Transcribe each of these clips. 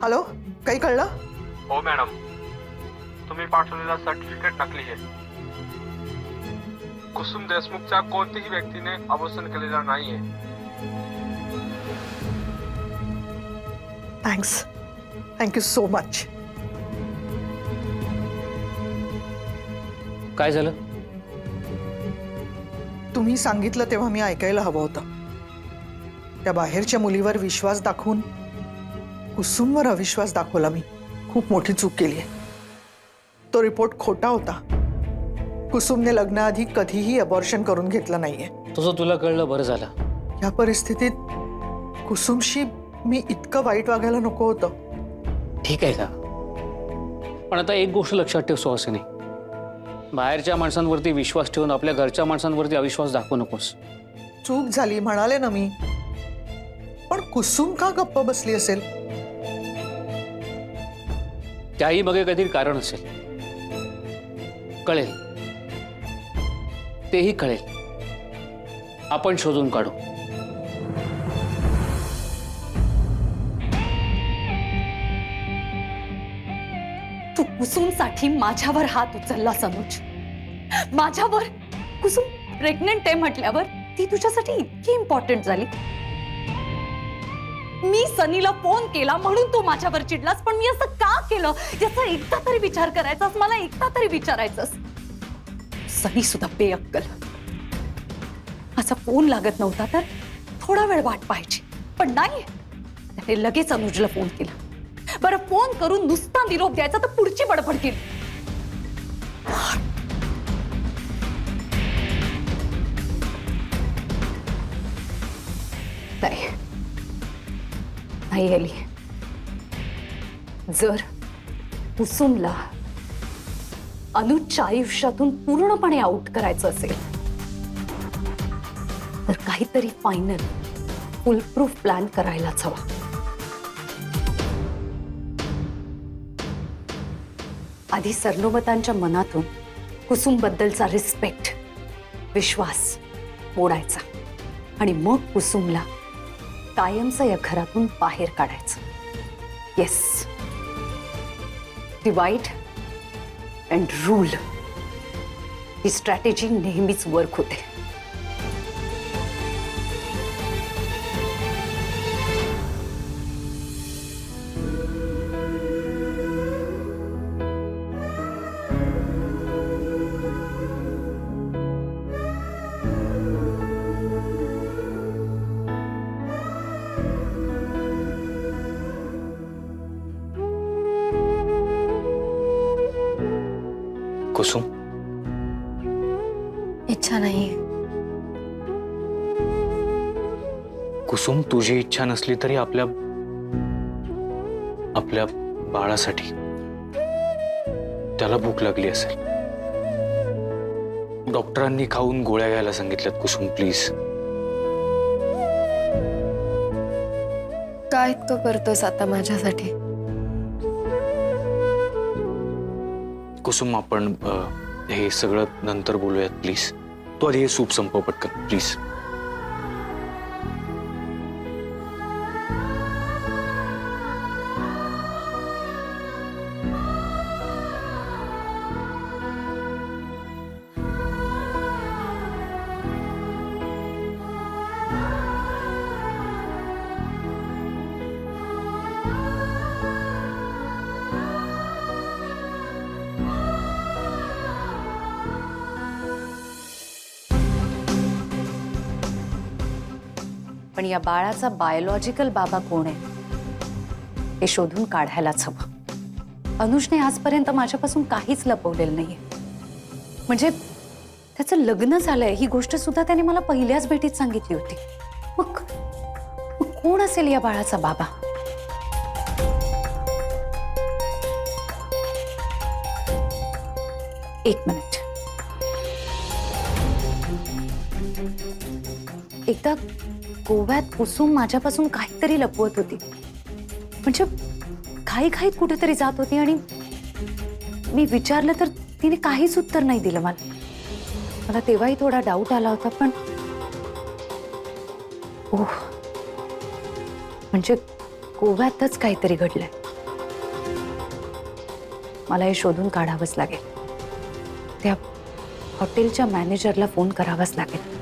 Hello, काही कळलं? हो मॅडम, तुम्ही पाठवलेला सर्टिफिकेट नकली आहे. कुसुम देशमुखच्या कोणत्याही व्यक्तीने अवसन केलेला नाहीये. Thanks, thank you so much. काय झालं? तुम्ही सांगितलं तेव्हा मी ऐकायला हवं होतं. त्या बाहेरच्या मुलीवर विश्वास दाखवून कुसुमवर अविश्वास दाखवला मी. खूप मोठी चूक केली आहे. तो रिपोर्ट खोटा होता. कुसुमने लग्नाआधी कधीही अबॉर्शन करून घेतलं नाहीये. तुझं तुला कळलं, बरं झालं. या परिस्थितीत कुसुमशी मी इतकं वाईट वागायला नको होतं. ठीक आहे का? पण आता एक गोष्ट लक्षात ठेव सुहासिनी, बाहेरच्या माणसांवरती विश्वास ठेवून आपल्या घरच्या माणसांवरती अविश्वास दाखवू नकोस. चूक झाली म्हणाले ना मी, पण कुसुम का गप्प बसली असेल? त्याही मागे काहीतरी कारण असेल. कळेल, तेही कळेल. आपण शोधून काढू. तू कुसुमसाठी माझ्यावर हात उचलला अनुज. माझ्यावर. कुसुम प्रेग्नंट आहे म्हटल्यावर ती तुझ्यासाठी इतकी इम्पॉर्टंट झाली. मी सनीला फोन केला म्हणून तू माझ्यावर चिडलास, पण मी असं का केलं याचा एकदा तरी विचार करायचास. मला एकदा तरी विचारायचंस. सनी सुद्धा बेअक्कल. माझा फोन लागत नव्हता तर थोडा वेळ वाट पाहायची, पण नाही, त्याने लगेच अनुजला फोन केला. बरं, फोन करून नुसता निरोप द्यायचा तर पुढची बडबड केली. नाही आली. जर कुसुमला अनुजच्या आयुष्यातून पूर्णपणे आउट करायचं असेल तर काहीतरी फायनल फुल प्रूफ प्लॅन करायलाच हवा. आधी सरनोबतांच्या मनातून कुसुमबद्दलचा रिस्पेक्ट, विश्वास मोडायचा आणि मग कुसुमला कायमचं या घरातून बाहेर काढायचं. Yes, divide and rule he strategy नेहमीच वर्क होते. कुसुम, इच्छा नाही. कुसुम, तुझी इच्छा नसली तरी आपल्या बाळासाठी त्याला भूक लागली असेल. डॉक्टरांनी खाऊन गोळ्या घ्यायला सांगितल्यात. कुसुम प्लीज. काय इतकं करतोस आता माझ्यासाठी? कुसुम, आपण हे सगळं नंतर बोलूयात प्लीज. तू आधी हे सूप संपव पटकन प्लीज. पण या बाळाचा बायोलॉजिकल बाबा कोण आहे हे शोधून काढायलाच हवं. अनुजने आजपर्यंत माझ्यापासून काहीच लपवलेलं नाहीये. म्हणजे त्याचं लग्न झालंय ही गोष्ट सुद्धा त्याने मला पहिल्याच भेटीत सांगितली होती. मग कोण असेल या बाळाचा बाबा? एक मिनिट. एकदा गोव्यात कुसुम माझ्यापासून काहीतरी लपवत होती. म्हणजे घाईघाईत कुठेतरी जात होती आणि मी विचारलं तर तिने काहीच उत्तर नाही दिलं मला. मला तेव्हाही थोडा डाऊट आला होता, पण ओह, म्हणजे गोव्यातच काहीतरी घडलंय. मला हे शोधून काढावंच लागेल. त्या हॉटेलच्या मॅनेजरला फोन करावाच लागेल.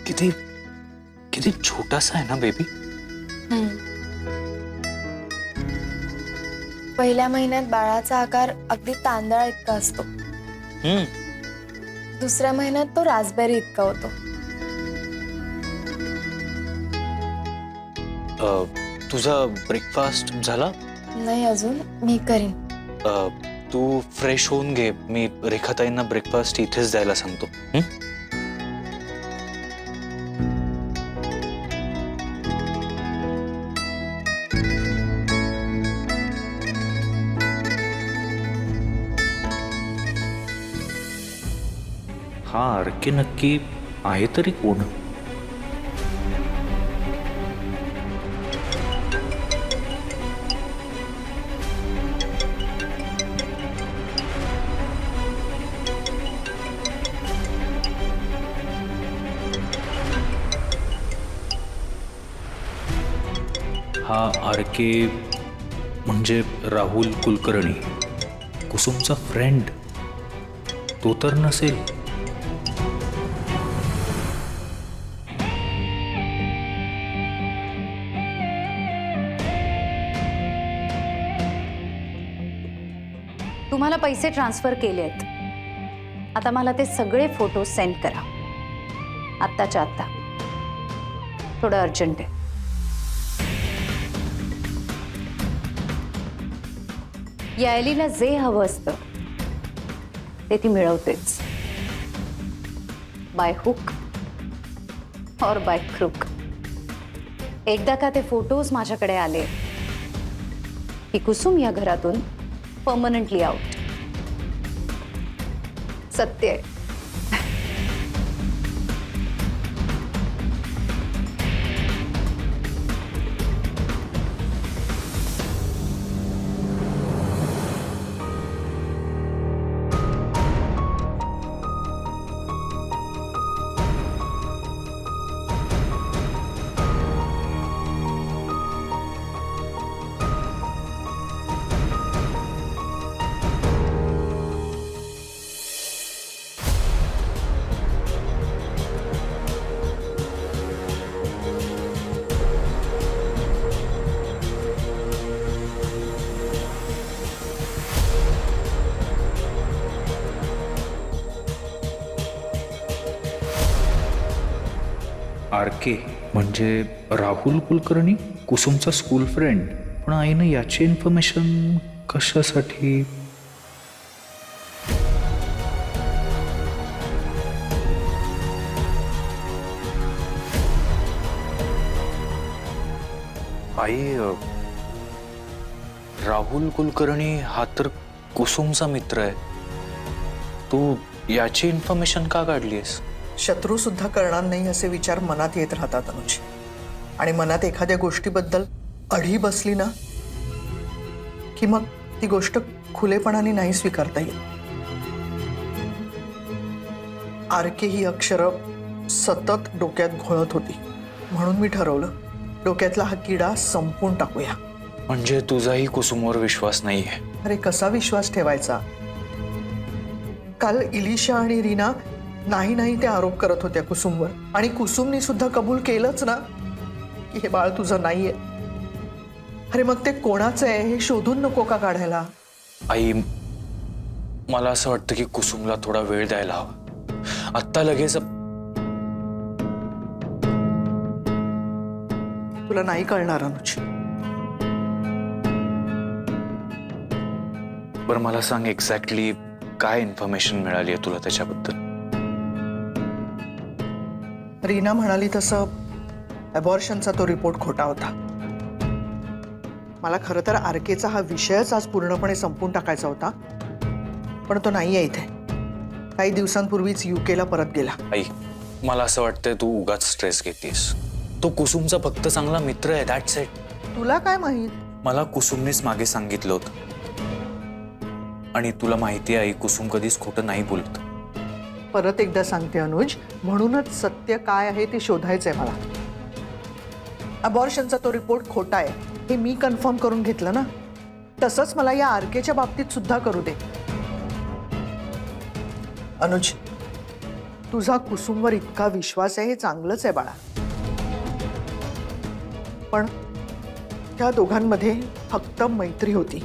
किती किती छोटासा आहे ना बेबी. पहिल्या महिन्यात बाळाचा आकार अगदी तांदळा इतका असतो. दुसऱ्या महिन्यात तो रास्पबेरी इतका होतो. तुझा ब्रेकफास्ट झाला? नाही अजून, मी करीन. तू फ्रेश होऊन घे, मी रेखाताईंना ब्रेकफास्ट इथेच द्यायला सांगतो. हा आरके नक्की आहे तरी कोण? हा आरके म्हणजे राहुल कुलकर्णी, कुसुमचा फ्रेंड. तो तर नसेल. तुम्हाला पैसे ट्रान्सफर केलेत. आता मला ते सगळे फोटो सेंड करा, आत्ताच्या आत्ता. थोडं अर्जंट आहे. यायलीला जे हवं असतं ते ती मिळवतेच, बाय हुक और बाय क्रुक. एकदा का ते फोटोज माझ्याकडे आले की कुसुम या घरातून परमनंटली आउट. सत्य आहे. आर के म्हणजे राहुल कुलकर्णी, कुसुमचा स्कूल फ्रेंड. पण आईनं याची इन्फॉर्मेशन कशासाठी? आई राहुल कुलकर्णी हा तर कुसुमचा मित्र आहे. तू याची इन्फॉर्मेशन का काढलीस? शत्रू सुद्धा करणार नाही असे विचार मनात येत राहतात अनुज. आणि मनात एखाद्या गोष्टीबद्दल अढी बसली ना की मग ती गोष्ट खुलेपणाने नाही स्वीकारता येत. आरके ही अक्षरं सतत डोक्यात घोळत होती, म्हणून मी ठरवलं डोक्यातला हा किडा संपून टाकूया. म्हणजे तुझाही कुसुमवर विश्वास नाहीये? अरे कसा विश्वास ठेवायचा? काल इलिशा आणि रीना नाही नाही ते आरोप करत होत्या कुसुमवर, आणि कुसुमनी सुद्धा कबूल केलंच ना की हे बाळ तुझं नाहीये. अरे मग ते कोणाचं आहे हे शोधून नको का काढायला? आई मला असं वाटतं की कुसुमला थोडा वेळ द्यायला हवा. आत्ता लगेच तुला नाही कळणार अनुज. बरं मला सांग एक्झॅक्टली काय इन्फॉर्मेशन मिळाली आहे तुला त्याच्याबद्दल? रीना म्हणाली तसं अबॉर्शनचा तो रिपोर्ट खोटा होता. मला खरं तर आरकेचा हा विषयच आज पूर्णपणे संपून टाकायचा होता, पण तो नाही आहे इथे. काही दिवसांपूर्वीच UK ला परत गेला. आई मला असं वाटतंय तू उगाच स्ट्रेस घेतीस. तो कुसुमचा फक्त चांगला मित्र आहे, दॅट्स इट. तुला काय माहित? मला कुसुमनेच मागे सांगितलं होतं. आणि तुला माहिती आहे आई, कुसुम कधीच खोटं नाही बोलत. परत एकदा सांगते अनुज, म्हणूनच सत्य काय आहे ते शोधायचंय मला. अबॉर्शनचा तो रिपोर्ट खोटा आहे हे मी कन्फर्म करून घेतलं ना, तसंच मला या आरकेच्या बाबतीत सुद्धा करू दे. अनुज, तुझा कुसुमवर इतका विश्वास आहे हे चांगलंच आहे बाळा, पण त्या दोघांमध्ये फक्त मैत्री होती,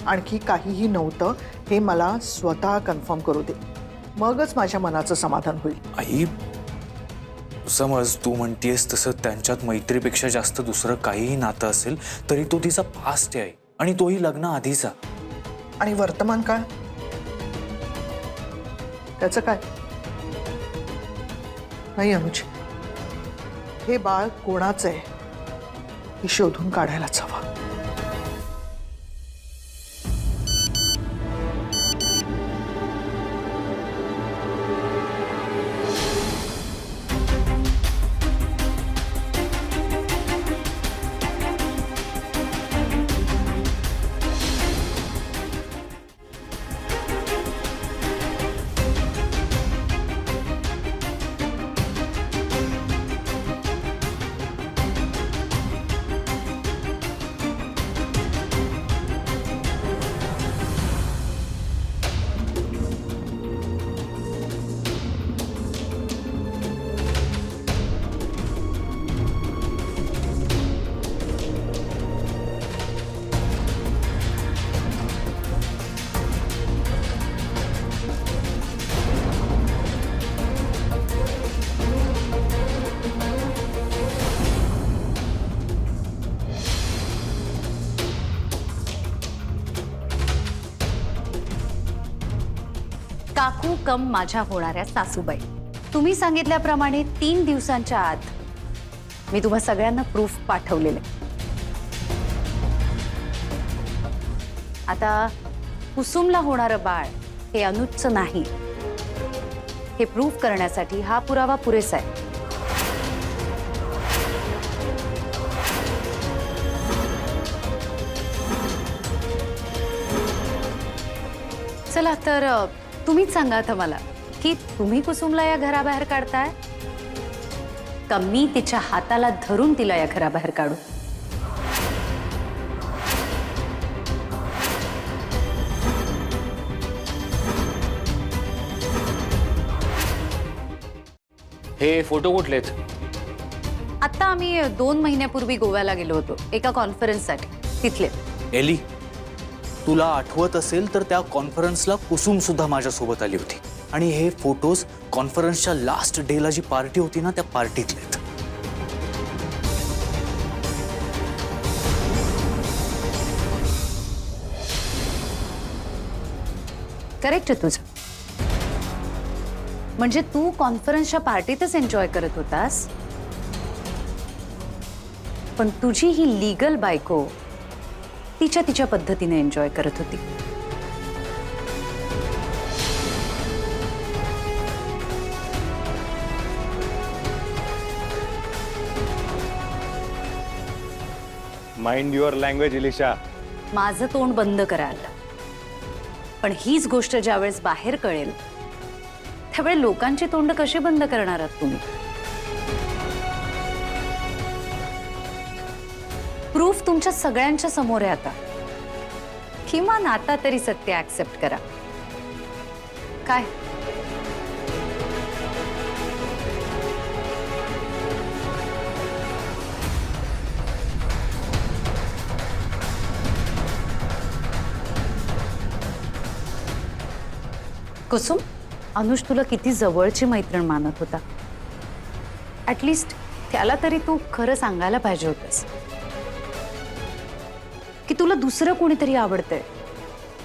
आणखी काहीही नव्हतं हे मला स्वतः कन्फर्म करू दे. मगच माझ्या मनाचं समाधान होईल. आई समज तू म्हणतेस तसं त्यांच्यात मैत्रीपेक्षा जास्त दुसरं काहीही नातं असेल तरी तो तिचा पास्ट आहे, आणि तोही लग्न आधीचा. आणि वर्तमान काळ त्याचं काय? नाही अनुज, हे बाळ कोणाचं आहे हे शोधून काढायलाच हवं. काकू कम माझ्या होणाऱ्या सासूबाई, तुम्ही सांगितल्याप्रमाणे 3 दिवसांच्या आत मी तुम्हा सगळ्यांना प्रूफ पाठवलेले. आता कुसुमला होणारं बाळ हे अनुजचं नाही हे प्रूफ करण्यासाठी हा पुरावा पुरेसा आहे. चला तर तुम्हीच सांगा आता मला की तुम्ही कुसुमला या घराबाहेर काढताय का मी तिच्या हाताला धरून तिला या घराबाहेर काढू? हे फोटो कुठलेत? आता आम्ही 2 महिन्यापूर्वी गोव्याला गेलो होतो एका कॉन्फरन्ससाठी, तिथले. एली तुला आठवत असेल तर त्या कॉन्फरन्सला कुसुम सुद्धा माझ्यासोबत आली होती, आणि हे फोटोज कॉन्फरन्सच्या लास्ट डेला जी पार्टी होती ना त्या पार्टीतले आहेत. करेक्ट आहे तुझं. म्हणजे तू कॉन्फरन्सच्या पार्टीतच एन्जॉय करत होतास, पण तुझी ही लीगल बायको तिच्या पद्धतीने एन्जॉय करत होती. माइंड युअर लँग्वेज इलिशा. माझं तोंड बंद करायला. पण हीच गोष्ट ज्यावेळेस बाहेर कळेल त्यावेळेस लोकांची तोंड कशी बंद करणार आहात तुम्ही? प्रूफ तुमच्या सगळ्यांच्या समोर आहे आता. किमान आता तरी सत्य ऍक्सेप्ट करा. काय कुसुम, अनुज तुला किती जवळची मैत्रीण मानत होता. ऍटलिस्ट त्याला तरी तू खरं सांगायला पाहिजे होतंस की तुला दुसरं कोणीतरी आवडतंय.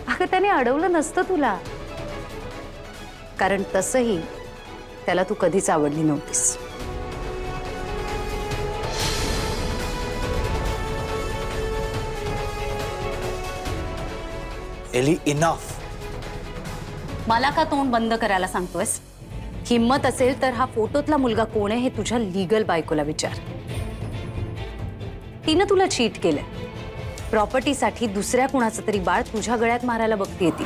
अगं त्याने अडवलं नसतं तुला, कारण तसंही त्याला तू कधीच आवडली नव्हतीस. एली, इनफ. मला का तोंड बंद करायला सांगतोयस? हिम्मत असेल तर हा फोटोतला मुलगा कोण आहे हे तुझ्या लीगल बायकोला विचार. तिनं तुला चीट केलंय. प्रॉपर्टीसाठी दुसऱ्या कुणाचं तरी बाळ तुझ्या गळ्यात मारायला बघतीये ती.